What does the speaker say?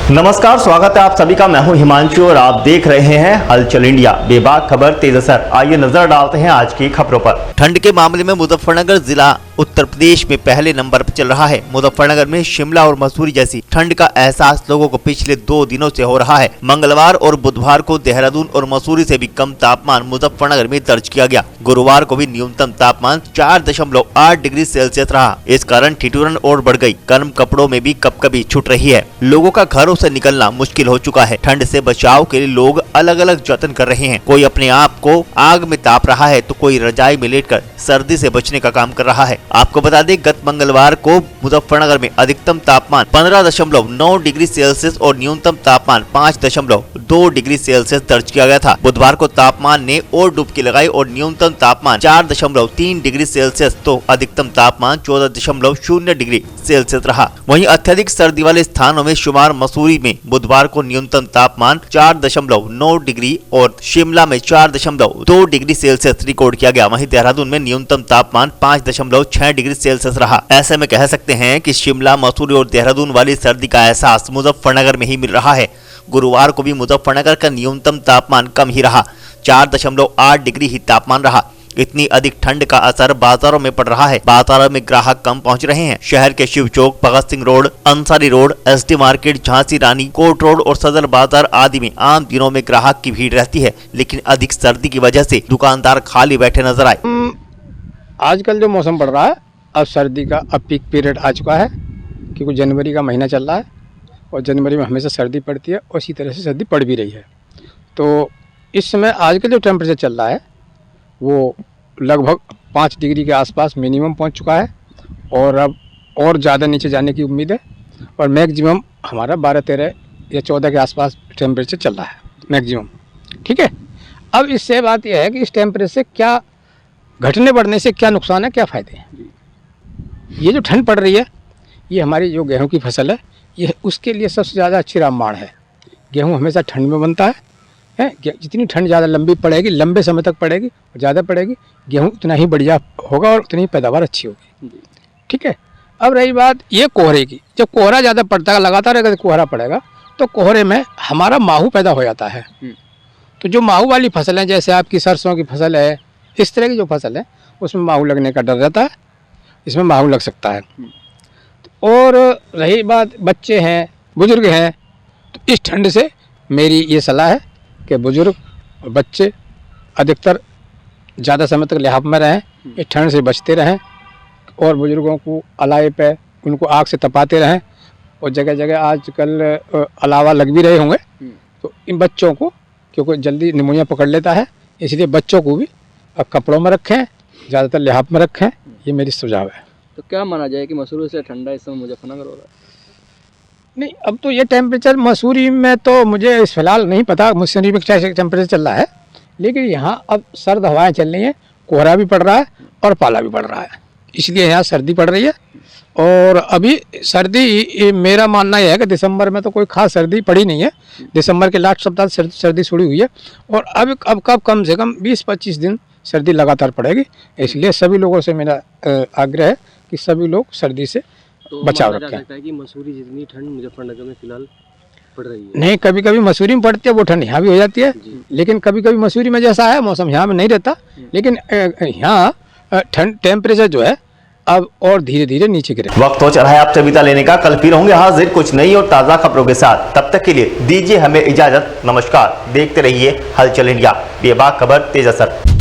नमस्कार, स्वागत है आप सभी का। मैं हूं हिमांशु और आप देख रहे हैं हलचल इंडिया। बेबाक खबर तेज असर। आइए नजर डालते हैं आज की खबरों पर। ठंड के मामले में मुजफ्फरनगर जिला उत्तर प्रदेश में पहले नंबर पर चल रहा है। मुजफ्फरनगर में शिमला और मसूरी जैसी ठंड का एहसास लोगों को पिछले 2 दिनों से हो रहा है। मंगलवार और बुधवार को देहरादून और मसूरी से भी कम तापमान मुजफ्फरनगर में दर्ज किया गया। गुरुवार को भी न्यूनतम तापमान 4.8 डिग्री सेल्सियस रहा। इस कारण ठिठुरन और बढ़ गई। गर्म कपड़ों में भी कपकपी छूट रही है। लोगों का घरों से निकलना मुश्किल हो चुका है। ठंड से बचाव के लिए लोग अलग अलग जतन कर रहे हैं। कोई अपने आप को आग में ताप रहा है तो कोई रजाई में लेटकर सर्दी से बचने का काम कर रहा है। आपको बता दें, गत मंगलवार को मुजफ्फरनगर में अधिकतम तापमान 15.9 डिग्री सेल्सियस और न्यूनतम तापमान 5.2 डिग्री सेल्सियस दर्ज किया गया था। बुधवार को तापमान ने और डुबकी लगाई और न्यूनतम तापमान 4.3 डिग्री सेल्सियस तो अधिकतम तापमान 14.0 डिग्री सेल्सियस रहा। वहीं अत्यधिक सर्दी वाले स्थानों में शुमार मसूरी में बुधवार को न्यूनतम तापमान 4.9 डिग्री और शिमला में 4.2 डिग्री सेल्सियस रिकॉर्ड किया गया। वहीं देहरादून में न्यूनतम तापमान 5.6 डिग्री सेल्सियस रहा। ऐसे में कह सकते हैं कि शिमला, मसूरी और देहरादून वाली सर्दी का एहसास मुजफ्फरनगर में ही मिल रहा है। गुरुवार को भी मुजफ्फरनगर का न्यूनतम तापमान कम ही रहा, 4.8 डिग्री ही तापमान रहा। इतनी अधिक ठंड का असर बाजारों में पड़ रहा है। बाजारों में ग्राहक कम पहुंच रहे हैं। शहर के Shiv Chowk, Bhagat Singh road, Ansari road, SD market, Jhansi Rani, court road और सदर बाजार आदि में आम दिनों में ग्राहक की भीड़ रहती है, लेकिन अधिक सर्दी की वजह से दुकानदार खाली बैठे नजर आए। आजकल जो मौसम पड़ रहा है, अब सर्दी का अब पीक पीरियड आ चुका है, क्योंकि जनवरी का महीना चल रहा है और जनवरी में हमेशा सर्दी पड़ती है और इसी तरह से सर्दी पड़ भी रही है। तो इस समय आजकल जो टेम्परेचर चल रहा है वो लगभग 5 डिग्री के आसपास मिनिमम पहुंच चुका है और अब और ज़्यादा नीचे जाने की उम्मीद है और मैक्सिमम हमारा 12-13 या 14 के आसपास टेम्परेचर चल रहा है मैक्सिमम। ठीक है, अब इससे बात यह है कि इस टेम्परेचर से क्या घटने बढ़ने से क्या नुकसान है, क्या फ़ायदे हैं। ये जो ठंड पड़ रही है, ये हमारी जो गेहूं की फसल है, ये उसके लिए सबसे ज़्यादा अच्छी रामबाण है। गेहूं हमेशा ठंड में बनता है। जितनी ठंड ज़्यादा लंबी पड़ेगी, लंबे समय तक पड़ेगी, ज़्यादा पड़ेगी, गेहूं उतना ही बढ़िया होगा और उतनी ही पैदावार अच्छी होगी। ठीक है, अब रही बात ये कोहरे की। जब कोहरा ज़्यादा पड़ता है, लगातार अगर कोहरा पड़ेगा तो कोहरे में हमारा माहू पैदा हो जाता है। तो जो माहू वाली फसल है, जैसे आपकी सरसों की फसल है, इस तरह की जो फसल है, उसमें माहू लगने का डर रहता है। इसमें माहू लग सकता है। और रही बात बच्चे हैं, बुजुर्ग हैं, तो इस ठंड से मेरी ये सलाह है कि बुजुर्ग और बच्चे अधिकतर ज़्यादा समय तक लिहाफ में रहें, इस ठंड से बचते रहें और बुजुर्गों को अलाए पे उनको आग से तपाते रहें। और जगह जगह आजकल अलावा लग भी रहे होंगे, तो इन बच्चों को, क्योंकि जल्दी निमोनिया पकड़ लेता है, इसलिए बच्चों को भी कपड़ों में रखें, ज़्यादातर लिहाफ में रखें। ये मेरी सुझाव है। तो क्या माना जाए कि मसूरी से ठंडा इस समय मुजफ्फरनगर हो रहा है? नहीं, अब तो ये टेम्परेचर मसूरी में तो मुझे इस फिलहाल नहीं पता मसूरी में क्या टेम्परेचर चल रहा है, लेकिन यहाँ अब सर्द हवाएं चल रही हैं, कोहरा भी पड़ रहा है और पाला भी पड़ रहा है, इसलिए यहाँ सर्दी पड़ रही है। और अभी सर्दी, मेरा मानना यह है कि दिसंबर में तो कोई खास सर्दी पड़ी नहीं है। दिसंबर के लास्ट सप्ताह सर्दी शुरू हुई है और अब कम से कम 20-25 दिन सर्दी लगातार पड़ेगी। इसलिए सभी लोगों से मेरा आग्रह है कि सभी लोग सर्दी से बचाव रखें। जा सकता है कि मसूरी जितनी ठंड मुजफ्फरनगर में फिलहाल पड़ रही है, नहीं, कभी कभी मसूरी में पड़ती है वो ठंड यहाँ भी हो जाती है, लेकिन कभी कभी मसूरी में जैसा है मौसम यहाँ में नहीं रहता, लेकिन यहाँ ठंड टेम्परेचर जो है अब और धीरे धीरे नीचे गिरे। वक्त हो चला है आपसे विदा लेने का। कल फिर होंगे हाजिर कुछ नई और ताज़ा खबरों के साथ। तब तक के लिए दीजिए हमें इजाजत। नमस्कार, देखते रहिए हलचल इंडिया। बेबाक खबर तेज असर।